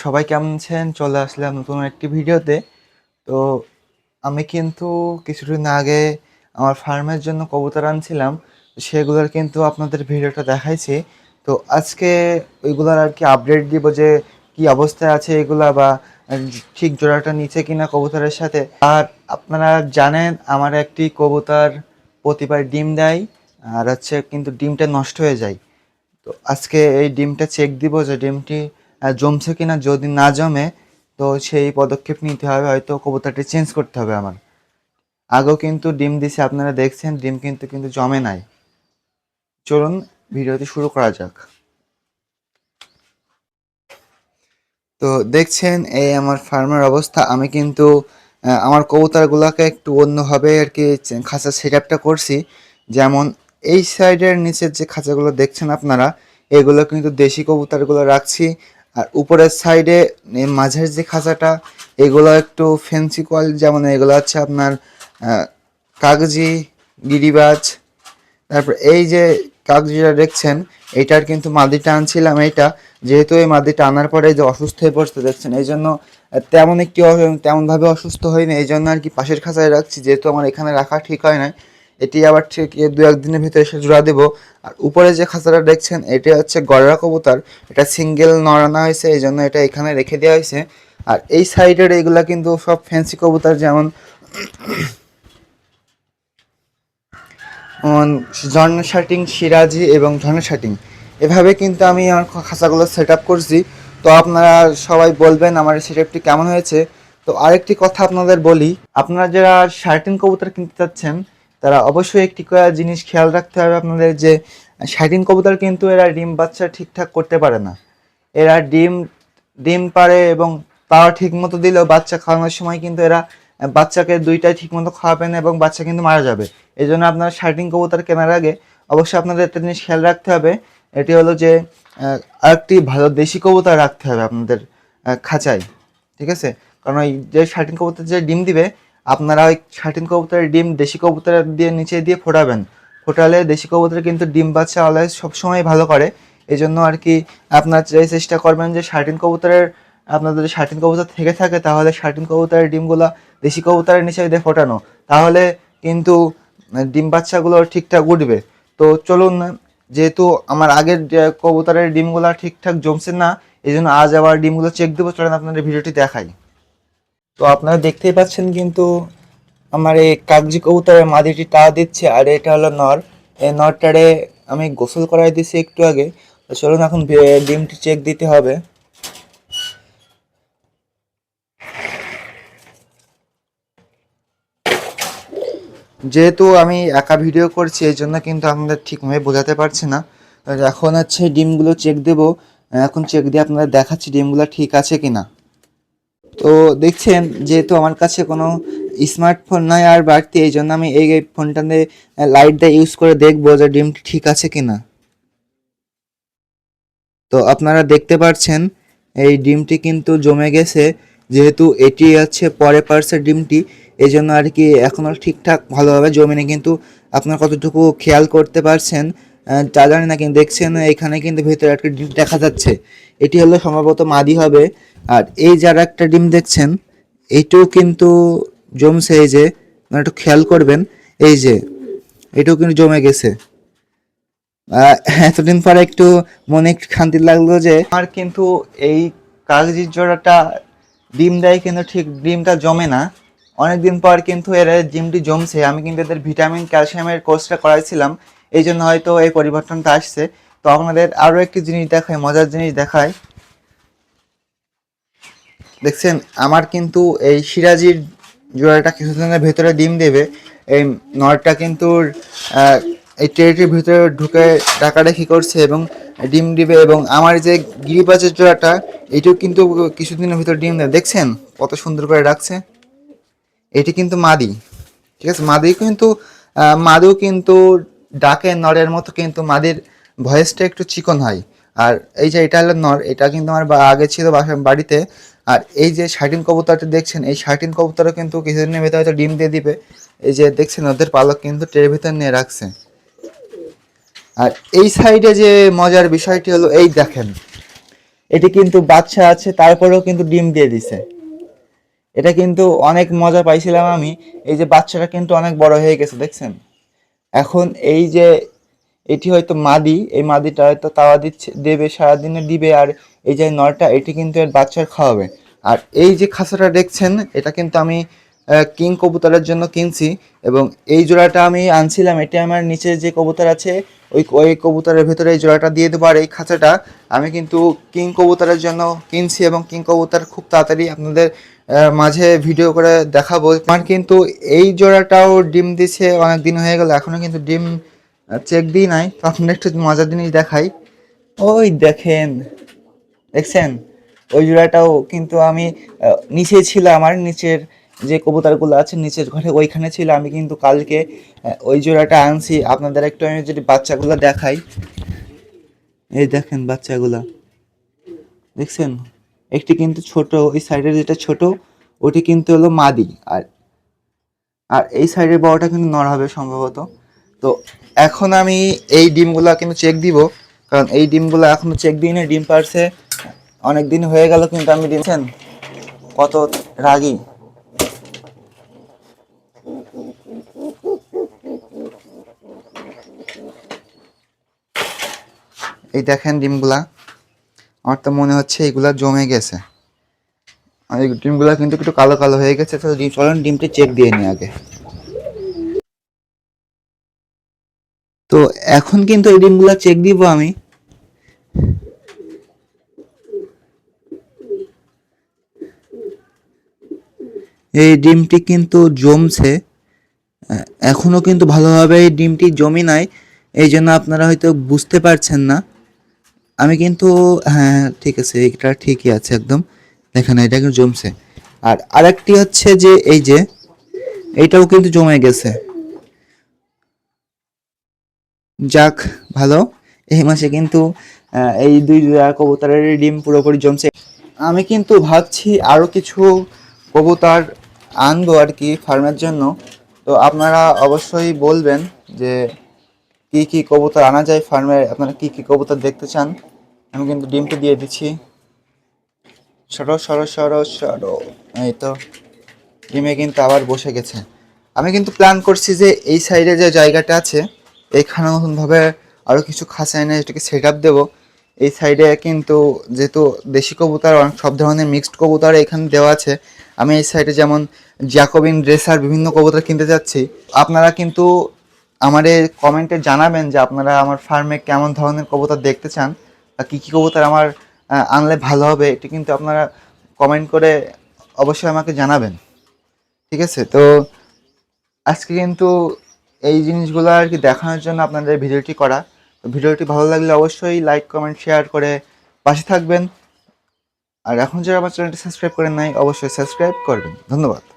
সবাই কেমন আছেন? চলে আসলাম নতুন একটি ভিডিওতে। তো আমি কিন্তু কিছুদিন আগে আমার ফার্মের জন্য কবুতর আনছিলাম। সেগুলোর কিন্তু আপনাদের ভিডিওটা দেখাইছি। তো আজকে ওইগুলার আরকি আপডেট দিব যে কি অবস্থায় আছে এগুলা বা ঠিক জোড়াটা নিচে কিনা কবুতরের সাথে। আর আপনারা জানেন আমার একটি কবুতর প্রতিবার ডিম দেয় আর হচ্ছে কিন্তু ডিমটা নষ্ট হয়ে যায়। তো আজকে এই ডিমটা চেক দিব যে ডিমটি জমছে কিনা। যদি না জমে তো সেই পদক্ষেপ নিতে হবে, হয়তো কবুতরটি চেঞ্জ করতে হবে আমার। আগেও কিন্তু ডিম দিছে, আপনারা দেখছেন ডিম কিন্তু কিন্তু জমে নাই। চলুন ভিডিওটি শুরু করা যাক। তো দেখছেন এই আমার ফার্মের অবস্থা। আমি কিন্তু আমার কবুতরগুলোকে একটু অন্যভাবে আর কি খাঁচা সেট আপটা করছি। যেমন এই সাইডের নিচের যে খাঁচাগুলো দেখছেন আপনারা, এগুলো কিন্তু দেশি কবুতরগুলো রাখছি। আর উপরের সাইডে মাঝের যে খাঁচাটা, এগুলো একটু ফেন্সি কোয়ালিটি, যেমন এগুলো হচ্ছে আপনার কাগজি, গিরিবাজ। তারপর এই যে কাগজিটা দেখছেন, এইটার কিন্তু মাদিটা আনছিলাম। এইটা যেহেতু এই মাদিটা আনার পরে যে অসুস্থ হয়ে পড়তে দেখছেন, এই জন্য তেমনভাবে অসুস্থ হয়নি, এই জন্য আর কি পাশের খাঁচায় রাখছি, যেহেতু আমার এখানে রাখা ঠিক হয় না। এটি আবার ঠিক দু একদিনের ভিতরে এসে জোড়া দেবো। আর উপরে যে খাঁচাটা দেখছেন, এটা হচ্ছে গড়রা কবুতর। এটা সিঙ্গেল নড়ানো হয়েছে, এই জন্য এটা এখানে রেখে দেওয়া হয়েছে। আর এই সাইডের এইগুলা কিন্তু সব ফ্যান্সি কবুতর, যেমন ঝর্ণা শাটিং, সিরাজি এবং ঝর্ণা শাটিং। এভাবে কিন্তু আমি আমার খাঁচাগুলো সেট আপ করছি। তো আপনারা সবাই বলবেন আমার সেট আপটি কেমন হয়েছে। তো আরেকটি কথা আপনাদের বলি, আপনারা যারা শার্টিন কবুতর কিনতে চাচ্ছেন তারা অবশ্যই একটি জিনিস খেয়াল রাখতে হবে আপনাদের, যে শার্টিন কবুতর কিন্তু এরা ডিম বাচ্চা ঠিকঠাক করতে পারে না। এরা ডিম ডিম পারে এবং তারা ঠিক মতো দিলেও বাচ্চা খাওয়ানোর সময় কিন্তু এরা বাচ্চাকে দুইটাই ঠিক মতো খাওয়াবে না এবং বাচ্চা কিন্তু মারা যাবে। এই জন্য আপনারা শার্টিং কবুতর কেনার আগে অবশ্যই আপনাদের একটা জিনিস খেয়াল রাখতে হবে। এটি হলো যে আরেকটি ভালো দেশি কবুতর রাখতে হবে আপনাদের খাঁচায়, ঠিক আছে? কারণ ওই যে শার্টিন কবুতর যে ডিম দিবে, আপনারা ওই শার্টিন কবুতরের ডিম দেশি কবুতর দিয়ে নিচে দিয়ে ফোটাবেন। ফোটালে দেশি কবুতর কিন্তু ডিম বাচ্চা অলওয়েজ সবসময় ভালো করে। এই জন্য আর কি আপনার চেষ্টা করবেন যে আপনাদের যদি শার্টিন কবুতর থেকে থাকে, তাহলে শার্টিন কবুতরের ডিমগুলো দেশি কবুতরের নিচে দিয়ে ফোটানো, তাহলে কিন্তু ডিম বাচ্চাগুলো ঠিকঠাক উঠবে। তো চলুন, যেহেতু আমার আগের কবুতরের ডিমগুলো ঠিকঠাক জমছে না, এই জন্য আজ আবার ডিমগুলো চেক দেবো। চলেন আপনাদের ভিডিওটি দেখাই। তো আপনারা দেখতেই পাচ্ছেন কিন্তু আমার এই কাগজি কবুতরের মাদিটি টা দিচ্ছে, আর এটা হলো নর। এই নরটারে আমি গোসল করাই দিছি একটু আগে। তো চলুন এখন ডিমটি চেক দিতে হবে। যেহেতু আমি একা ভিডিও করছি, এই জন্য কিন্তু আপনাদের ঠিকভাবে বোঝাতে পারছি না। আর এখন হচ্ছে ডিমগুলো চেক দেব। এখন চেক দিয়ে আপনাদের দেখাচ্ছি ডিমগুলো ঠিক আছে কিনা। তো দেখছেন যেহেতু আমার কাছে কোনো স্মার্টফোন নাই আর বাড়তি, এই জন্য আমি এই ফোনটাতে লাইট দিয়ে ইউজ করে দেখবো যে ডিমটি ঠিক আছে কিনা। তো আপনারা দেখতে পাচ্ছেন এই ডিমটি কিন্তু জমে গেছে। যেহেতু এটি হচ্ছে পরে পার্সের ডিমটি, এই জন্য আর কি এখনও ঠিকঠাক ভালোভাবে জমেনি। কিন্তু আপনারা কতটুকু খেয়াল করতে পারছেন তা জানি না, কিন্তু দেখছেন এখানে কিন্তু ভেতরে একটা ডিম দেখা যাচ্ছে। এটি হলো সম্ভবত মাদি হবে। আর এই যারা একটা ডিম দেখছেন, এইটাও কিন্তু জমছে। এই যে আপনারা একটু খেয়াল করবেন, এই যে এটাও কিন্তু জমে গেছে। এতদিন পরে একটু মনে একটু শান্তি লাগলো যে আমার কিন্তু এই কাগজির জোড়াটা ডিম দেয় কিন্তু ঠিক ডিমটা জমে না। অনেকদিন পর কিন্তু এর ডিমটি জমছে। আমি কিন্তু এদের ভিটামিন ক্যালসিয়ামের কোর্সটা করাইছিলাম, এই জন্য হয়তো এই পরিবর্তনটা আসছে। তো আপনাদের আরও একটি জিনিস দেখায়, মজার জিনিস দেখায়। দেখছেন আমার কিন্তু এই সিরাজির জোড়াটা কিছুদিনের ভেতরে ডিম দেবে। এই নরটা কিন্তু এই ট্রেটির ভিতরে ঢুকে ডাকাডাকি করছে এবং ডিম দিবে। এবং আমার যে গিরিবাজের জোড়াটা, এটিও কিন্তু কিছুদিনের ভিতরে ডিম দেবে। দেখছেন কত সুন্দর করে রাখছে। এটি কিন্তু মাদি, ঠিক আছে? মাদিও কিন্তু ডাকে নরের মতো, কিন্তু মাদির ভয়েসটা একটু চিকন হয়। আর এই যে এটা হলো নর, এটা কিন্তু আমার আগে ছিল বাড়িতে। আর এই যে শার্টিন কবুতরটা দেখছেন, এই শার্টিন কবুতরও কিন্তু কিছুদিনের ভেতরে হয়তো ডিম দিয়ে দিবে। এই যে দেখছেন ওদের পালক কিন্তু ট্রের ভিতর নিয়ে রাখছে। আর এই সাইডে যে মজার বিষয়টি হলো, এই দেখেন এটি কিন্তু বাচ্চা আছে, তারপরেও কিন্তু ডিম দিয়ে দিছে। এটা কিন্তু অনেক মজা পাইছিলাম আমি। এই যে বাচ্চাটা কিন্তু অনেক বড় হয়ে গেছে, দেখছেন? এখন এই যে এটি হয়তো মাদি, এই মাদিটা হয়তো তাওয়া দিচ্ছে, দেবে, সারাদিনে দিবে। আর এই যে নরটা, এটি কিন্তু এর বাচ্চার খাওয়াবে। আর এই যে খাঁচাটা দেখছেন, এটা কিন্তু আমি কিং কবুতরের জন্য কিনছি। এবং এই জোড়াটা আমি আনছিলাম, এটা আমার নিচে যে কবুতর আছে ওই কবুতরের ভেতরে এই জোড়াটা দিয়ে দেবো। আর এই খাঁচাটা আমি কিন্তু কিং কবুতরের জন্য কিনছি, এবং কিং কবুতর খুব তাড়াতাড়ি আপনাদের মাঝে ভিডিও করে দেখাবো। আমার কিন্তু এই জোড়াটাও ডিম দিছে, অনেক দিন হয়ে গেল, এখনো কিন্তু ডিম চেক দিই নাই। তো আপনার একটু মজার জিনিস দেখাই। ওই দেখেন, দেখছেন? ওই জোড়াটাও কিন্তু আমি নিচে ছিল, আমার নিচের যে কবুতরগুলো আছে নিচের ঘরে ওইখানে ছিল। আমি কিন্তু কালকে ওই জোড়াটা আনছি। আপনাদের একটু আমি যদি বাচ্চাগুলো দেখাই, এই দেখেন বাচ্চাগুলা, দেখছেন? একটি কিন্তু ছোট, ওই সাইডের যেটা ছোট ওটি কিন্তু হলো মাদি। আর আর এই সাইডের বড়টা কিন্তু নর হবে সম্ভবত। তো এখন আমি এই ডিমগুলা কিন্তু চেক দিব, কারণ এই ডিমগুলো এখনো চেক দিই না। ডিম পারছে অনেক দিন হয়ে গেল, কিন্তু আমি দিচ্ছেন কত রাগী। এই দেখেন ডিমগুলা, আমার তো মনে হচ্ছে এইগুলা জমে গেছে। আর এই ডিমগুলা কিন্তু একটু কালো কালো হয়ে গেছে। তো চলেন ডিমটি চেক দিয়ে নিই আগে। তো এখন কিন্তু এই ডিমগুলা চেক দিব আমি। এই ডিমটি কিন্তু জমছে, এখনো কিন্তু ভালোভাবে এই ডিমটি জমি নাই, এই জন্য আপনারা হয়তো বুঝতে পারছেন না। আমি কিন্তু, হ্যাঁ ঠিক আছে, এটা ঠিকই আছে একদম। দেখেন এটা কিন্তু জমছে। আর আরেকটি হচ্ছে যে এই যে এইটাও কিন্তু জমে গেছে। যাক, ভালো। এই মাসে কিন্তু এই দুই জোড়া কবুতরের ডিম পুরোপুরি জমছে। আমি কিন্তু ভাবছি আরও কিছু কবুতর আনবো আর কি ফার্মের জন্য। তো আপনারা অবশ্যই বলবেন যে কি কি কবুতর আনা যায় ফার্মে, আপনারা কি কি কবুতর দেখতে চান। আমি কিন্তু ডিমটা দিয়ে দিচ্ছি। সরো সরো সরো সরো, এই তো ডিমে কিন্তু আবার বসে গেছে। আমি কিন্তু প্ল্যান করছি যে এই সাইডে যে জায়গাটা আছে এইখানে নতুনভাবে আরও কিছু খাঁচা এনে এটাকে সেট আপ দেবো। এই সাইডে কিন্তু যেহেতু দেশি কবুতর অনেক সব ধরনের মিক্সড কবুতর এখানে দেওয়া আছে, আমি এই সাইডে যেমন জ্যাকোবিন ড্রেসার বিভিন্ন কবুতর কিনতে যাচ্ছি। আপনারা কিন্তু আমাদের কমেন্টে জানাবেন যে আপনারা আমার ফার্মে কেমন ধরনের কবুতর দেখতে চান, বা কী কী কবুতর আমার আনলে ভালো হবে, এটি কিন্তু আপনারা কমেন্ট করে অবশ্যই আমাকে জানাবেন। ঠিক আছে? তো আজকে কিন্তু এই জিনিসগুলো আর কি দেখানোর জন্য আপনাদের ভিডিওটি করা। তো ভিডিওটি ভালো লাগলে অবশ্যই লাইক কমেন্ট শেয়ার করে পাশে থাকবেন। আর এখন যারা আমার চ্যানেলটি সাবস্ক্রাইব করেন নাই, অবশ্যই সাবস্ক্রাইব করবেন। ধন্যবাদ।